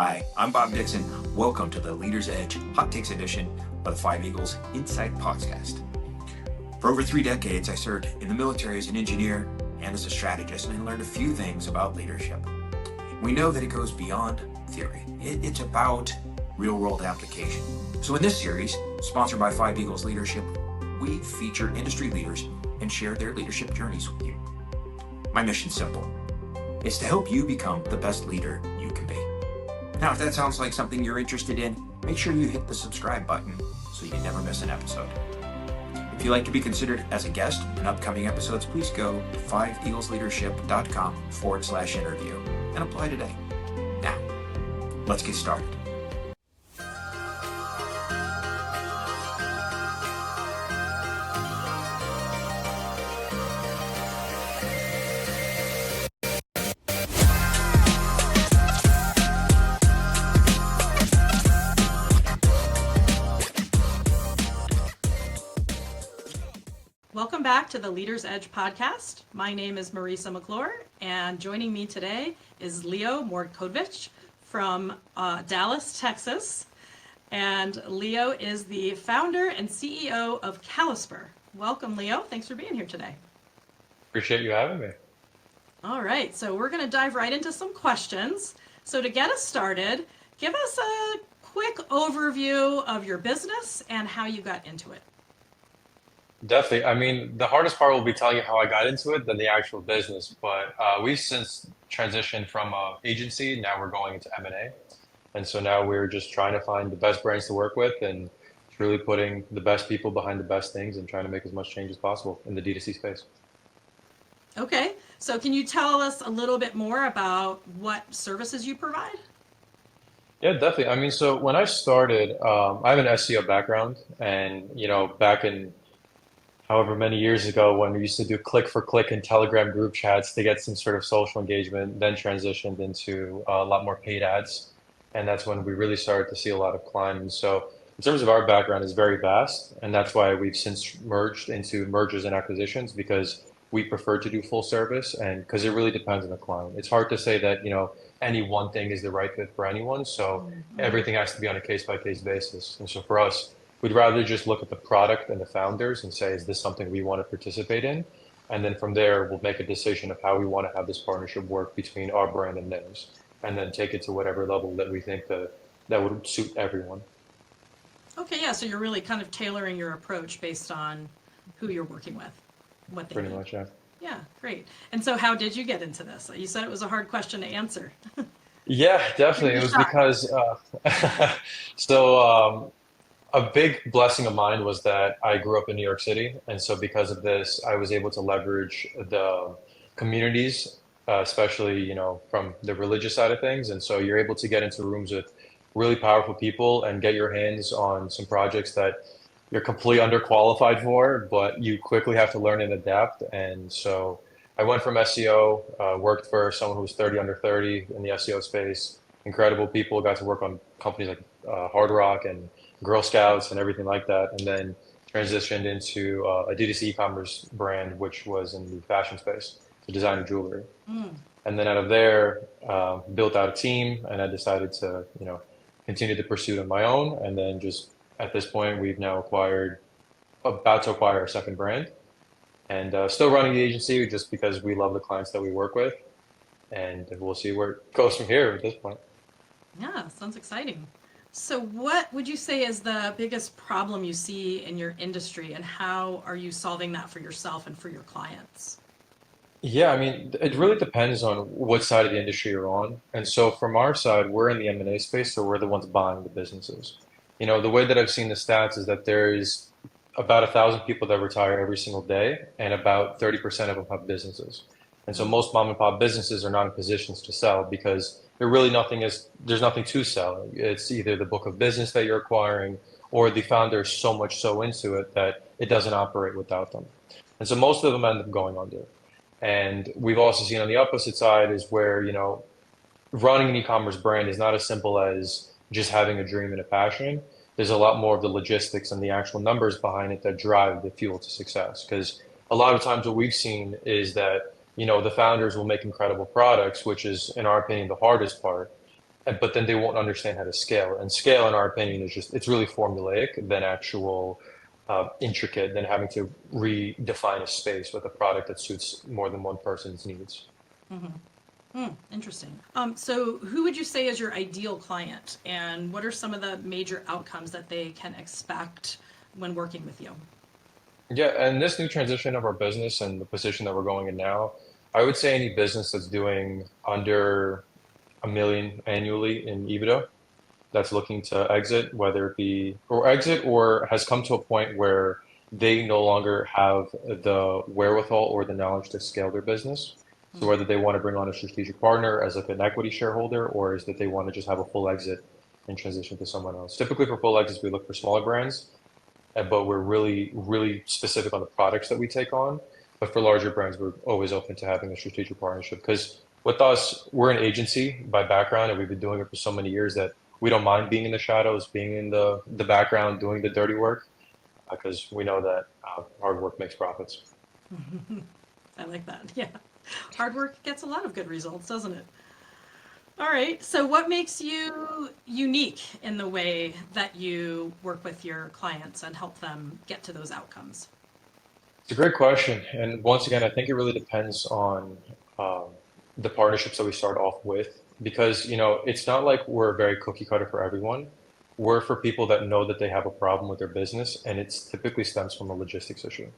Hi, I'm Bob Dixon. Welcome to the Leader's Edge Hot Takes edition of the Five Eagles Insight Podcast. For over 3 decades, I served in the military as an engineer and as a strategist, and I learned a few things about leadership. We know that it goes beyond theory. It's about real-world application. So in this series, sponsored by Five Eagles Leadership, we feature industry leaders and share their leadership journeys with you. My mission's simple. It's to help you become the best leader you can be. Now, if that sounds like something you're interested in, make sure you hit the subscribe button so you never miss an episode. If you'd like to be considered as a guest in upcoming episodes, please go to 5eaglesleadership.com/interview and apply today. Now, let's get started. Welcome back to the Leader's Edge podcast. My name is Marisa McClure, and joining me today is Leo Mordkovich from Dallas, Texas. And Leo is the founder and CEO of Calisper. Welcome, Leo. Thanks for being here today. Appreciate you having me. All right, so we're going to dive right into some questions. So to get us started, give us a quick overview of your business and how you got into it. Definitely. I mean, the hardest part will be telling you how I got into it than the actual business. But we've since transitioned from agency. Now we're going into M&A. And so now we're just trying to find the best brands to work with and truly putting the best people behind the best things and trying to make as much change as possible in the D2C space. Okay, so can you tell us a little bit more about what services you provide? Yeah, definitely. I mean, so when I started, I have an SEO background and, back in however many years ago when we used to do click for click in Telegram group chats to get some sort of social engagement, then transitioned into a lot more paid ads. And that's when we really started to see a lot of climb. And so in terms of our background is very vast. And that's why we've since merged into mergers and acquisitions because we prefer to do full service and because it really depends on the client. It's hard to say that, any one thing is the right fit for anyone. So everything has to be on a case by case basis. And so for us, we'd rather just look at the product and the founders and say, is this something we want to participate in? And then from there, we'll make a decision of how we want to have this partnership work between our brand and theirs, and then take it to whatever level that we think that would suit everyone. Okay, yeah, so you're really kind of tailoring your approach based on who you're working with, what they Pretty need. much, yeah. Yeah, great. And so how did you get into this? You said it was a hard question to answer. Yeah, definitely. It was because, a big blessing of mine was that I grew up in New York City. And so because of this, I was able to leverage the communities, especially, from the religious side of things. And so you're able to get into rooms with really powerful people and get your hands on some projects that you're completely underqualified for, but you quickly have to learn and adapt. And so I went from SEO, worked for someone who was 30 under 30 in the SEO space, incredible people, got to work on companies like Hard Rock and Girl Scouts and everything like that, and then transitioned into a D2C e-commerce brand, which was in the fashion space, to designer jewelry. And then out of there, built out a team, and I decided to, continue the pursuit on my own. And then just at this point, we've now about to acquire our second brand, and still running the agency just because we love the clients that we work with, and we'll see where it goes from here at this point. Yeah, sounds exciting. So what would you say is the biggest problem you see in your industry, and how are you solving that for yourself and for your clients? Yeah, I mean, it really depends on what side of the industry you're on. And so from our side, we're in the M&A space, so we're the ones buying the businesses. The way that I've seen the stats is that there is about 1,000 people that retire every single day, and about 30% of them have businesses. And so most mom and pop businesses are not in positions to sell because there's nothing to sell. It's either the book of business that you're acquiring or the founder is so much so into it that it doesn't operate without them. And so most of them end up going under. And we've also seen on the opposite side is where, running an e-commerce brand is not as simple as just having a dream and a passion. There's a lot more of the logistics and the actual numbers behind it that drive the fuel to success. Because a lot of times what we've seen is that, the founders will make incredible products, which is, in our opinion, the hardest part. but then they won't understand how to scale. And scale, in our opinion, is just, it's really formulaic than actual intricate, than having to redefine a space with a product that suits more than one person's needs. Interesting. So who would you say is your ideal client, and what are some of the major outcomes that they can expect when working with you? Yeah, and this new transition of our business and the position that we're going in now, I would say any business that's doing under 1 million annually in EBITDA that's looking to exit, whether it be or exit or has come to a point where they no longer have the wherewithal or the knowledge to scale their business. So whether they want to bring on a strategic partner as like an equity shareholder, or is that they want to just have a full exit and transition to someone else. Typically for full exits, we look for smaller brands, but we're really, really specific on the products that we take on. But for larger brands, we're always open to having a strategic partnership because with us, we're an agency by background, and we've been doing it for so many years that we don't mind being in the shadows, being in the background, doing the dirty work, because we know that hard work makes profits. I like that. Yeah. Hard work gets a lot of good results, doesn't it? All right. So, what makes you unique in the way that you work with your clients and help them get to those outcomes? It's a great question. And once again, I think it really depends on um, the partnerships that we start off with because, it's not like we're very cookie cutter for everyone. We're for people that know that they have a problem with their business, and it's typically stems from a logistics issue.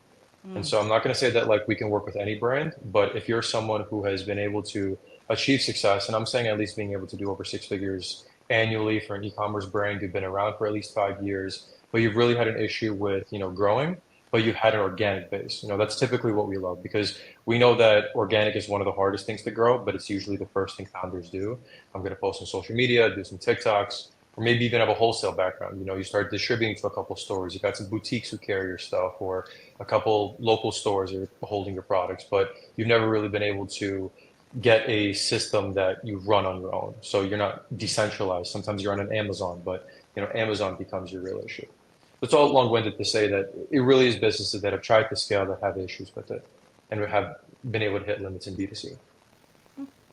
And so I'm not going to say that like we can work with any brand, but if you're someone who has been able to achieve success, and I'm saying at least being able to do over 6 figures annually for an e-commerce brand, you've been around for at least 5 years, but you've really had an issue with, growing, but you've had an organic base. That's typically what we love because we know that organic is one of the hardest things to grow, but it's usually the first thing founders do. I'm going to post on social media, do some TikToks, or maybe even have a wholesale background. You start distributing to a couple stores. You got some boutiques who carry your stuff, or a couple local stores are holding your products, but you've never really been able to get a system that you run on your own. So you're not decentralized. Sometimes you're on an Amazon, but Amazon becomes your real issue. It's all long-winded to say that it really is businesses that have tried to scale that have issues with it and have been able to hit limits in B2C.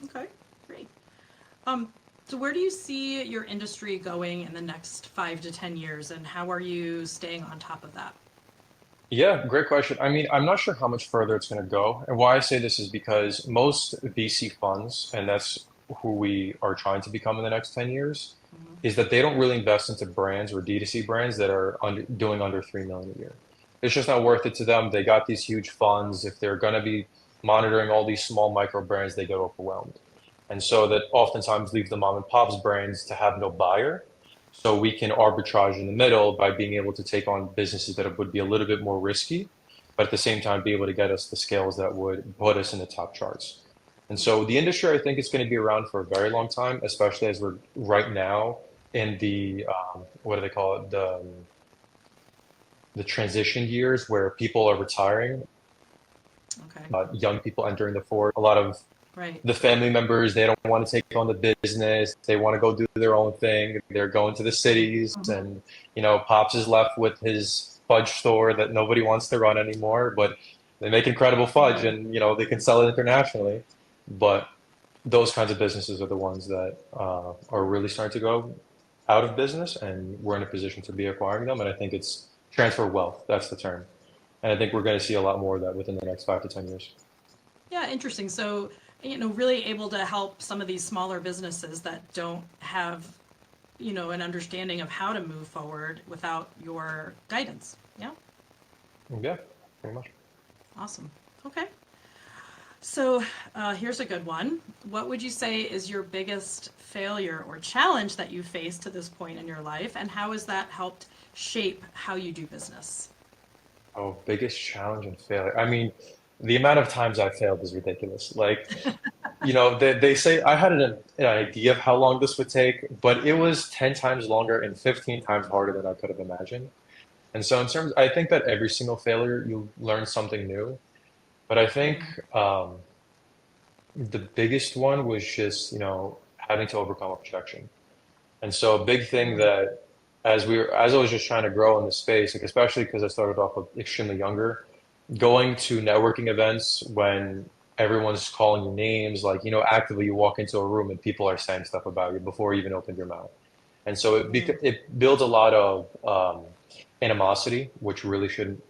Okay, great. Um, so, where do you see your industry going in the next 5 to 10 years, and how are you staying on top of that? Yeah, great question. I mean, I'm not sure how much further it's going to go. And why I say this is because most VC funds, and that's who we are trying to become in the next 10 years, is that they don't really invest into brands or D2C brands that are doing under 3 million a year. It's just not worth it to them. They got these huge funds. If they're going to be monitoring all these small micro brands, they get overwhelmed. And so that oftentimes leaves the mom and pops brands to have no buyer. So we can arbitrage in the middle by being able to take on businesses that would be a little bit more risky, but at the same time be able to get us the scales that would put us in the top charts. And so the industry, I think, is going to be around for a very long time, especially as we're right now in the what do they call it? The transition years where people are retiring, Okay, young people entering the force. A lot of right. the family members, they don't want to take on the business. They want to go do their own thing. They're going to the cities, and Pops is left with his fudge store that nobody wants to run anymore. But they make incredible fudge, Right. and they can sell it internationally. But those kinds of businesses are the ones that are really starting to go out of business, and we're in a position to be acquiring them. And I think it's transfer wealth. That's the term. And I think we're going to see a lot more of that within the next 5 to 10 years. Yeah, interesting. So, really able to help some of these smaller businesses that don't have, an understanding of how to move forward without your guidance. Yeah, Yeah, pretty much. awesome. Okay. So, here's a good one. What would you say is your biggest failure or challenge that you faced to this point in your life, and how has that helped shape how you do business? Oh, biggest challenge and failure. I mean, the amount of times I failed is ridiculous. Like, they say I had an idea of how long this would take, but it was 10 times longer and 15 times harder than I could have imagined. And so, I think that every single failure, you learn something new. But I think the biggest one was just, having to overcome objection. And so a big thing that as I was just trying to grow in the space, like especially because I started off extremely younger, going to networking events when everyone's calling you names, like, actively you walk into a room and people are saying stuff about you before you even open your mouth. And so Mm, it builds a lot of animosity, which really shouldn't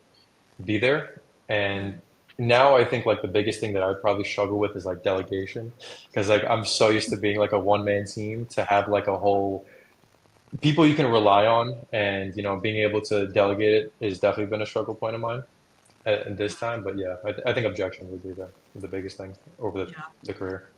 be there. And right. now I think like the biggest thing that I would probably struggle with is like delegation, because like I'm so used to being like a one man team to have like a whole people you can rely on, and being able to delegate it has definitely been a struggle point of mine at this time. But yeah, I think objection would be the biggest thing over Yeah. the career.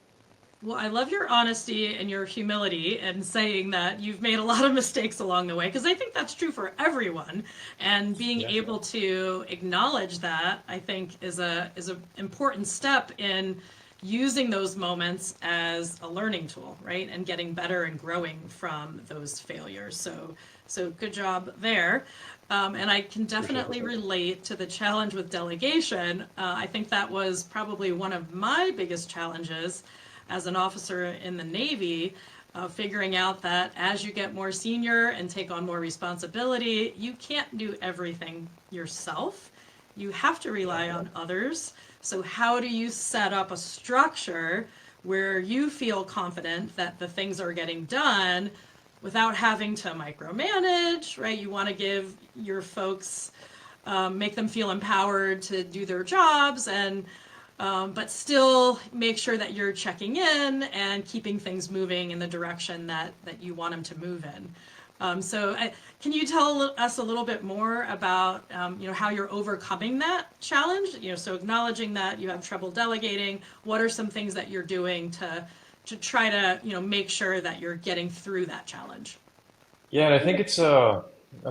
Well, I love your honesty and your humility and saying that you've made a lot of mistakes along the way, because I think that's true for everyone. And being Yeah, able to acknowledge that, I think, is a important step in using those moments as a learning tool, right? And getting better and growing from those failures. So good job there. And I can appreciate definitely it. relate to the challenge with delegation. I think that was probably one of my biggest challenges as an officer in the Navy, figuring out that as you get more senior and take on more responsibility, you can't do everything yourself. You have to Yeah, rely on others. So, how do you set up a structure where you feel confident that the things are getting done without having to micromanage, right? You want to give your folks, make them feel empowered to do their jobs, and but still make sure that you're checking in and keeping things moving in the direction that you want them to move in. Can you tell us a little bit more about how you're overcoming that challenge? So acknowledging that you have trouble delegating, what are some things that you're doing to try to make sure that you're getting through that challenge? yeah, and I think it's a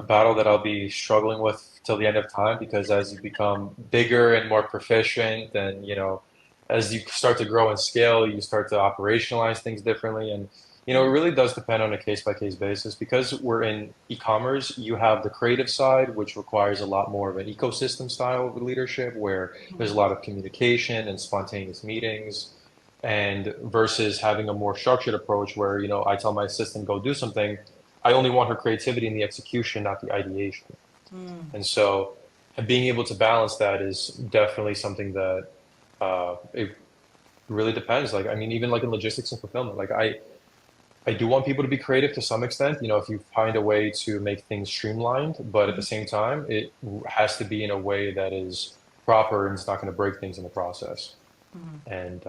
battle that I'll be struggling with till the end of time, because as you become bigger and more proficient, and as you start to grow and scale, you start to operationalize things differently. And it Mm, really does depend on a case by case basis. Because we're in e-commerce, you have the creative side, which requires a lot more of an ecosystem style of leadership, where there's a lot of communication and spontaneous meetings, and versus having a more structured approach where I tell my assistant go do something. I only want her creativity in the execution, not the ideation. mm, And so being able to balance that is definitely something that it really depends. Like, I mean, even like in logistics and fulfillment, like I do want people to be creative to some extent, if you find a way to make things streamlined, but at the mhm, same time, it has to be in a way that is proper and it's not going to break things in the process. mhm. And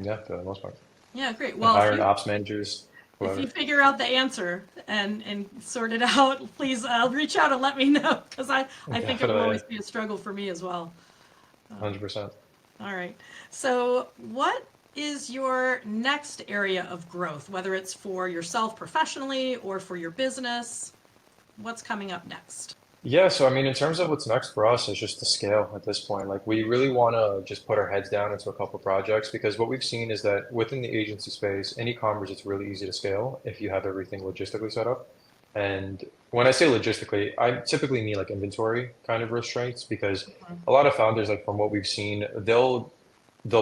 yeah, for the most part. Yeah, great. And Well, hiring ops managers, if you whoever. figure out the answer and sort it out, please reach out and let me know, because I think it will Definitely, yeah. always be a struggle for me as well. 100%. All right. So, what is your next area of growth, whether it's for yourself professionally or for your business? What's coming up next? Yeah, so I mean, in terms of what's next for us, is just to scale at this point. Like, we really want to just put our heads down into a couple of projects, because what we've seen is that within the agency space, in e-commerce, it's really easy to scale if you have everything logistically set up. And when I say logistically, I typically mean like inventory kind of restraints, because a lot of founders, like from what we've seen, they'll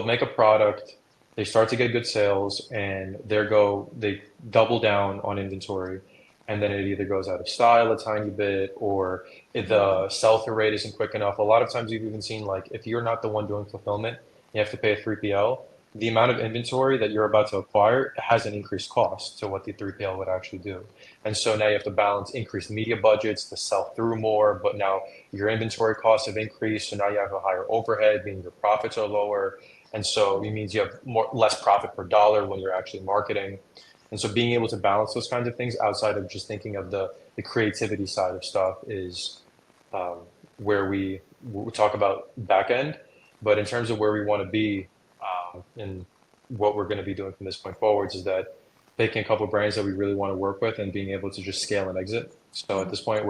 make a product, they start to get good sales, and they double down on inventory, and then it either goes out of style a tiny bit, or Mm, the sell-through rate isn't quick enough. A lot of times you've even seen, like, if you're not the one doing fulfillment, you have to pay a 3PL. The amount of inventory that you're about to acquire has an increased cost to what the 3PL would actually do. And so now you have to balance increased media budgets to sell through more, but now your inventory costs have increased, so now you have a higher overhead, meaning your profits are lower. And so it means you have less profit per dollar when you're actually marketing. And so being able to balance those kinds of things outside of just thinking of the creativity side of stuff is um, where we talk about back end. But in terms of where we want to be, and what we're going to be doing from this point forwards, is that taking a couple of brands that we really want to work with and being able to just scale and exit. So at mhm. this point,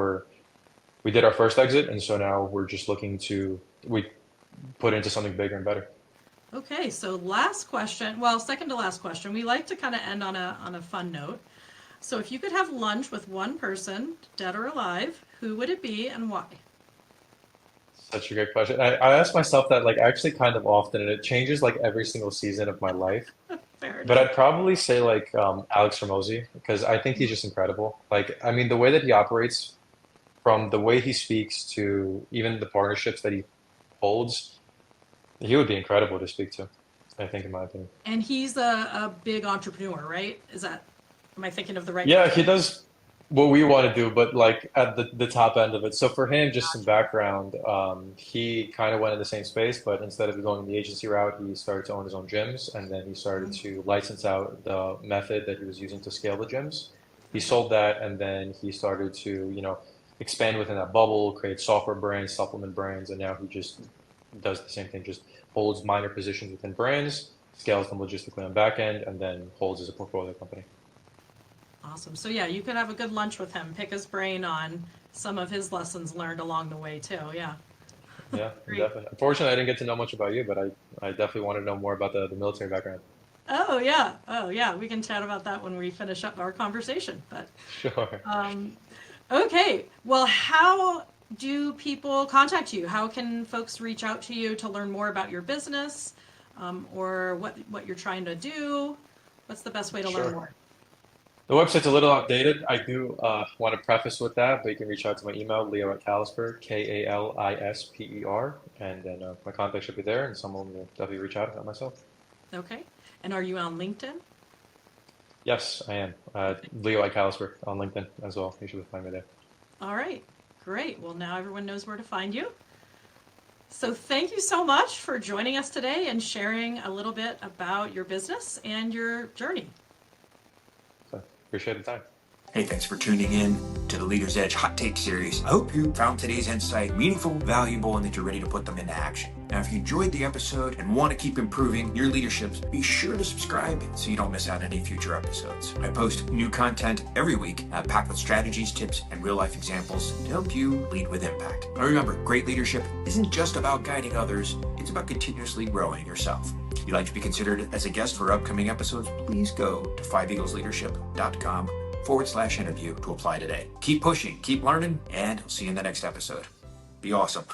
we did our first exit, and so now we're just looking to we put into something bigger and better. Okay, so last question. Well, second to last question. We like to kind of end on a fun note. So, if you could have lunch with one person, dead or alive, who would it be and why? Such a great question. I ask myself that like actually kind of often, and it changes like every single season of my life. Fair But enough. I'd probably say like Alex Ramosi, because I think he's just incredible. Like, I mean, the way that he operates, from the way he speaks to even the partnerships that he holds, He would be incredible to speak to, I think, in my opinion. And he's a big entrepreneur, right? Am I thinking of the right Yeah, he person? does what we want to do, but like at the top end of it. So for him, just some background, he kind of went in the same space, but instead of going the agency route, he started to own his own gyms, and then he started to license out the method that he was using to scale the gyms. He Okay. sold that, and then he started to, expand within that bubble, create software brands, supplement brands, and now he just does the same thing, just holds minor positions within brands, scales them logistically on back end, and then holds as a portfolio company. Awesome. So yeah, you could have a good lunch with him, pick his brain on some of his lessons learned along the way too. Yeah. Yeah, Great. definitely. Unfortunately, I didn't get to know much about you, but I definitely want to know more about the military background. Oh yeah. Oh yeah. We can chat about that when we finish up our conversation. But Sure. okay. Well, how do people contact you? How can folks reach out to you to learn more about your business, or what you're trying to do? What's the best way to learn Sure. more? The website's a little outdated. I do want to preface with that, but you can reach out to my email, Leo at Kalisper, Kalisper, and then my contact should be there, and someone will definitely reach out about myself. Okay. And are you on LinkedIn? Yes, I am. Leo at Kalisper on LinkedIn as well. You should find me there. All right. Great. Well, now everyone knows where to find you. So thank you so much for joining us today and sharing a little bit about your business and your journey. So appreciate the time. Hey, thanks for tuning in to the Leader's Edge Hot Take Series. I hope you found today's insight meaningful, valuable, and that you're ready to put them into action. Now, if you enjoyed the episode and want to keep improving your leaderships, be sure to subscribe so you don't miss out on any future episodes. I post new content every week, packed with strategies, tips, and real-life examples to help you lead with impact. Now, remember, great leadership isn't just about guiding others, it's about continuously growing yourself. If you'd like to be considered as a guest for upcoming episodes, please go to 5eaglesleadership.com/interview to apply today. Keep pushing, keep learning, and I'll see you in the next episode. Be awesome.